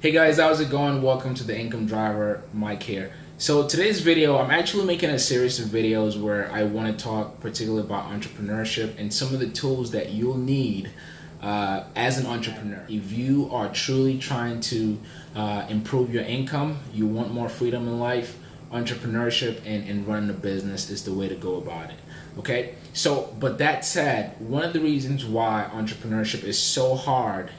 Hey guys, how's it going? Welcome to the Income Driver, Mike here. So today's video, I'm actually making a series of videos where I want to talk particularly about entrepreneurship and some of the tools that you'll need as an entrepreneur. If you are truly trying to improve your income, you want more freedom in life, entrepreneurship and running a business is the way to go about it. Okay, so but that said, one of the reasons why entrepreneurship is so hard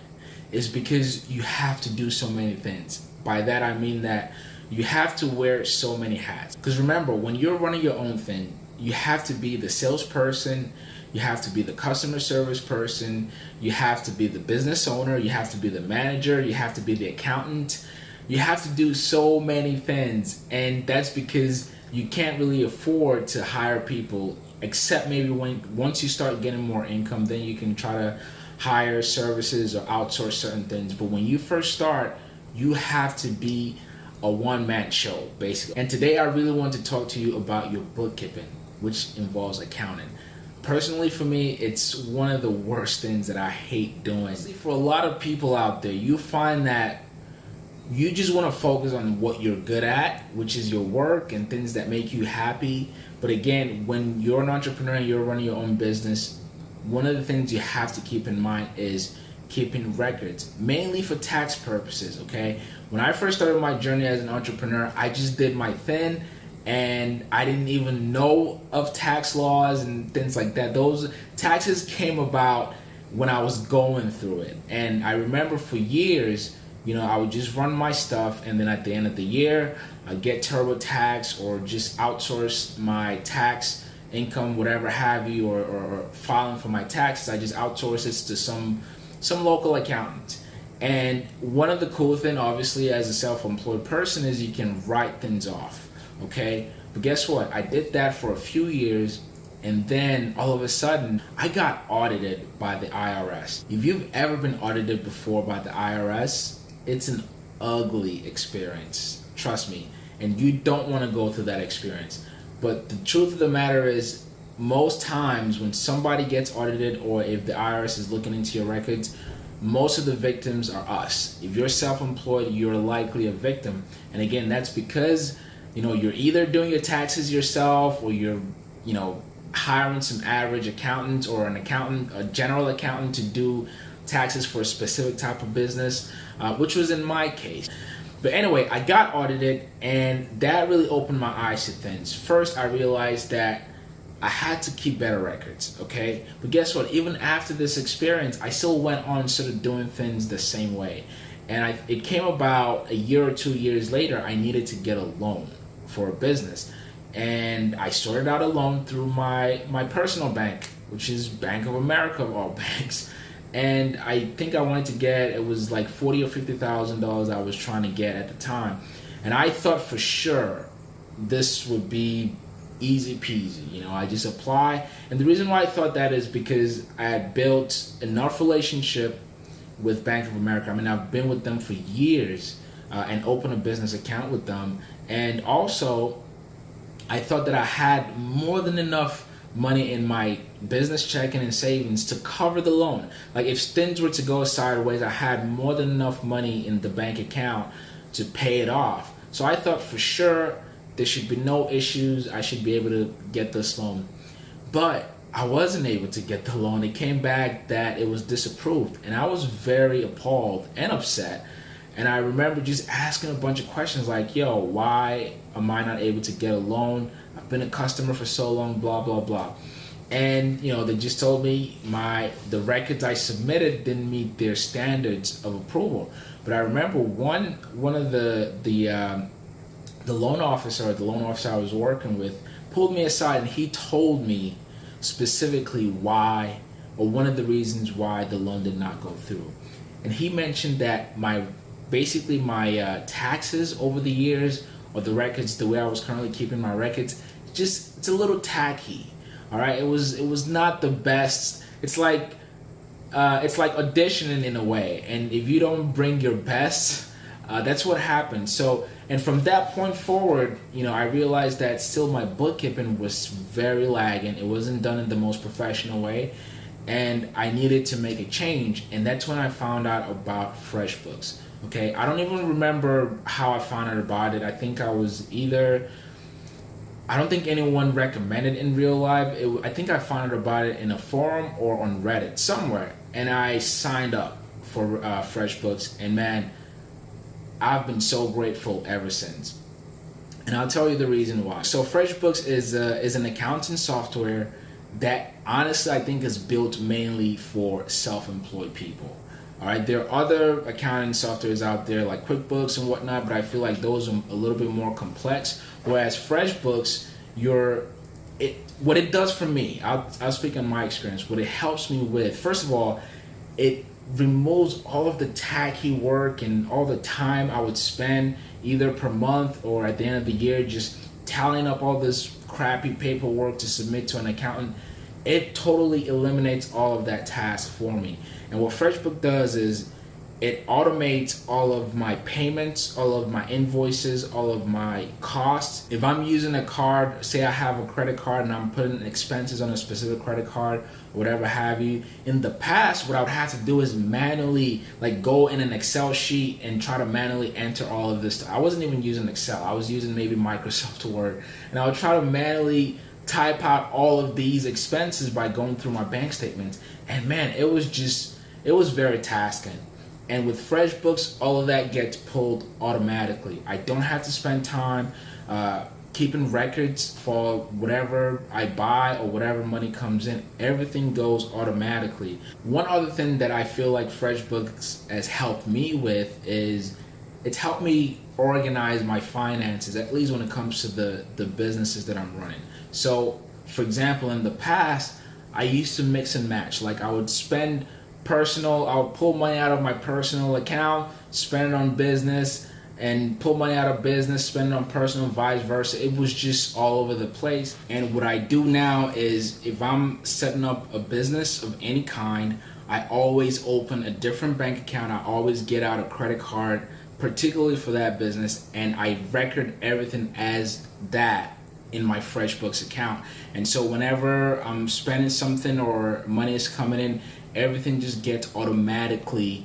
is because you have to do so many things. By that I mean that you have to wear so many hats. Because remember, when you're running your own thing, you have to be the salesperson, you have to be the customer service person, you have to be the business owner, you have to be the manager, you have to be the accountant. You have to do so many things, and that's because you can't really afford to hire people, except maybe once you start getting more income, then you can try to hire services or outsource certain things. But when you first start, you have to be a one-man show, basically. And today I really want to talk to you about your bookkeeping, which involves accounting. Personally, for me, it's one of the worst things that I hate doing. For a lot of people out there, you find that you just want to focus on what you're good at, which is your work and things that make you happy. But again, when you're an entrepreneur and you're running your own business, one of the things you have to keep in mind is keeping records, mainly for tax purposes, okay? When I first started my journey as an entrepreneur, I just did my thing and I didn't even know of tax laws and things like that. Those taxes came about when I was going through it. And I remember for years, I would just run my stuff, and then at the end of the year, I'd get TurboTax or just outsource my tax income, whatever have you, or filing for my taxes. I just outsource it to some local accountant. And one of the cool things, obviously, as a self-employed person, is you can write things off, okay? But guess what? I did that for a few years, and then all of a sudden, I got audited by the IRS. If you've ever been audited before by the IRS, it's an ugly experience, trust me, and you don't want to go through that experience. But the truth of the matter is, most times when somebody gets audited or if the IRS is looking into your records, most of the victims are us. If you're self-employed, you're likely a victim. And again, that's because you're either doing your taxes yourself, or you're hiring some average accountant or an accountant, a general accountant, to do taxes for a specific type of business, which was in my case. But anyway, I got audited, and that really opened my eyes to things. First, I realized that I had to keep better records, okay? But guess what? Even after this experience, I still went on sort of doing things the same way. And it came about a year or 2 years later, I needed to get a loan for a business. And I sorted out a loan through my personal bank, which is Bank of America of all banks. And I think I wanted to get, it was like $40,000 or $50,000 I was trying to get at the time. And I thought for sure this would be easy peasy. I just apply. And the reason why I thought that is because I had built enough relationship with Bank of America. I mean, I've been with them for years and opened a business account with them. And also, I thought that I had more than enough money in my business checking and savings to cover the loan. Like if things were to go sideways, I had more than enough money in the bank account to pay it off. So I thought for sure there should be no issues. I should be able to get this loan. But I wasn't able to get the loan. It came back that it was disapproved, and I was very appalled and upset. And I remember just asking a bunch of questions like, yo, why am I not able to get a loan? I've been a customer for so long, blah, blah, blah. And, they just told me the records I submitted didn't meet their standards of approval. But I remember one of the loan officer I was working with pulled me aside, and he told me specifically why, or one of the reasons why the loan did not go through. And he mentioned that my taxes over the years, or the records, the way I was currently keeping my records, it's a little tacky. All right, it was not the best. It's like auditioning in a way, and if you don't bring your best, that's what happens. So, and from that point forward, I realized that still my bookkeeping was very lagging. It wasn't done in the most professional way, and I needed to make a change. And that's when I found out about Freshbooks. Okay, I don't even remember how I found out about it. I think I don't think anyone recommended in real life. I think I found out about it in a forum or on Reddit somewhere, and I signed up for FreshBooks, and man, I've been so grateful ever since. And I'll tell you the reason why. So FreshBooks is an accounting software that honestly I think is built mainly for self-employed people. All right, there are other accounting softwares out there like QuickBooks and whatnot, but I feel like those are a little bit more complex. Whereas FreshBooks, what it does for me, I'll speak on my experience. What it helps me with, first of all, it removes all of the tacky work and all the time I would spend either per month or at the end of the year just tallying up all this crappy paperwork to submit to an accountant. It totally eliminates all of that task for me. And what FreshBook does is it automates all of my payments, all of my invoices, all of my costs. If I'm using a card, say I have a credit card and I'm putting expenses on a specific credit card, whatever have you. In the past, what I would have to do is manually go in an Excel sheet and try to manually enter all of this. I wasn't even using Excel. I was using maybe Microsoft Word. And I would try to manually type out all of these expenses by going through my bank statements. And man, it was very tasking. And with FreshBooks, all of that gets pulled automatically. I don't have to spend time keeping records for whatever I buy or whatever money comes in. Everything goes automatically. One other thing that I feel like FreshBooks has helped me with is it's helped me organize my finances, at least when it comes to the businesses that I'm running. So, for example, in the past, I used to mix and match. I would I would pull money out of my personal account, spend it on business, and pull money out of business, spend it on personal, vice versa. It was just all over the place. And what I do now is if I'm setting up a business of any kind, I always open a different bank account. I always get out a credit card, particularly for that business, and I record everything as that in my FreshBooks account. And so whenever I'm spending something or money is coming in, everything just gets automatically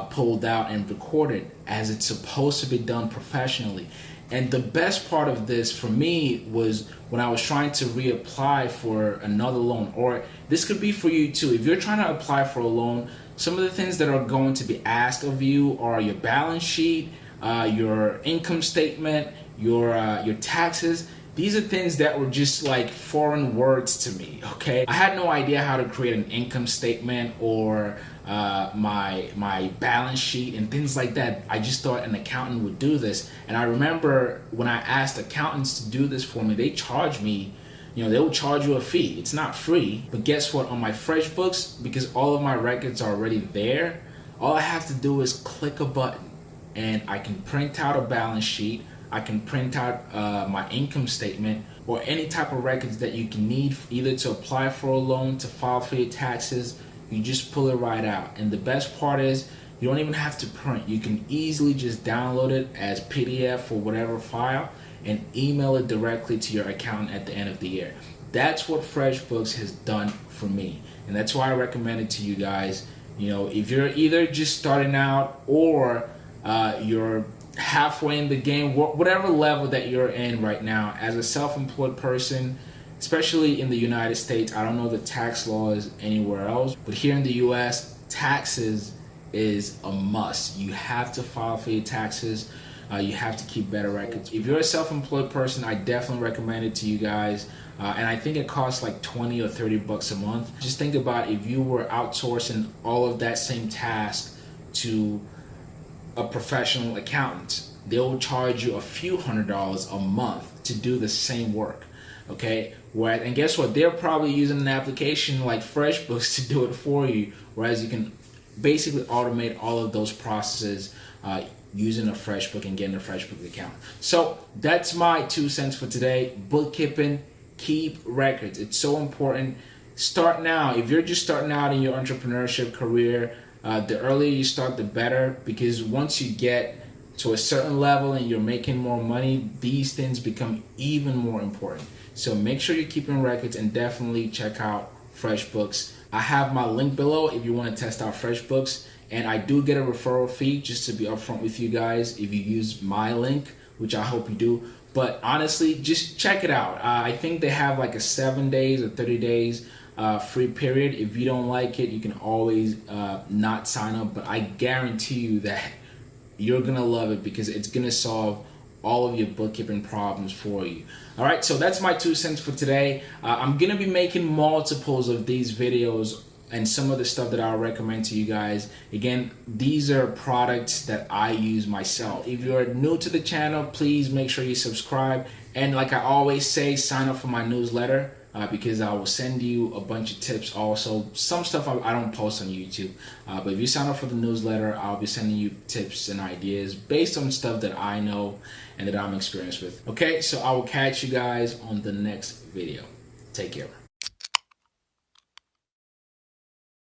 pulled out and recorded as it's supposed to be done professionally. And the best part of this for me was when I was trying to reapply for another loan, or this could be for you too. If you're trying to apply for a loan, some of the things that are going to be asked of you are your balance sheet, your income statement, your taxes. These are things that were just like foreign words to me, okay? I had no idea how to create an income statement or my balance sheet and things like that. I just thought an accountant would do this. And I remember when I asked accountants to do this for me, they charged me, they will charge you a fee. It's not free. But guess what? On my FreshBooks, because all of my records are already there, all I have to do is click a button and I can print out a balance sheet. I can print out my income statement or any type of records that you can need either to apply for a loan, to file for your taxes. You just pull it right out. And the best part is you don't even have to print. You can easily just download it as PDF or whatever file and email it directly to your accountant at the end of the year. That's what FreshBooks has done for me. And that's why I recommend it to you guys. If you're either just starting out or you're halfway in the game, whatever level that you're in right now, as a self-employed person, especially in the United States, I don't know the tax laws anywhere else, but here in the US, taxes is a must. You have to file for your taxes. You have to keep better records. If you're a self-employed person, I definitely recommend it to you guys. And I think it costs like 20 or 30 bucks a month. Just think about if you were outsourcing all of that same task to a professional accountant, they'll charge you a few $100s a month to do the same work. Okay, and guess what? They're probably using an application like FreshBooks to do it for you, whereas you can basically automate all of those processes using a FreshBook and getting a FreshBook account. So that's my 2 cents for today. Bookkeeping, keep records. It's so important. Start now. If you're just starting out in your entrepreneurship career, the earlier you start, the better, because once you get to a certain level and you're making more money, these things become even more important. So make sure you're keeping records and definitely check out FreshBooks. I have my link below if you want to test out FreshBooks, and I do get a referral fee, just to be upfront with you guys, if you use my link, which I hope you do. But honestly, just check it out. I think they have like a 7 days or 30 days free period. If you don't like it, you can always not sign up, but I guarantee you that you're gonna love it because it's gonna solve all of your bookkeeping problems for you. All right, so that's my 2 cents for today. I'm gonna be making multiples of these videos and some of the stuff that I'll recommend to you guys. Again, these are products that I use myself. If you're new to the channel, please make sure you subscribe. And like I always say, sign up for my newsletter because I will send you a bunch of tips also. Some stuff I don't post on YouTube, but if you sign up for the newsletter, I'll be sending you tips and ideas based on stuff that I know and that I'm experienced with. Okay, so I will catch you guys on the next video. Take care.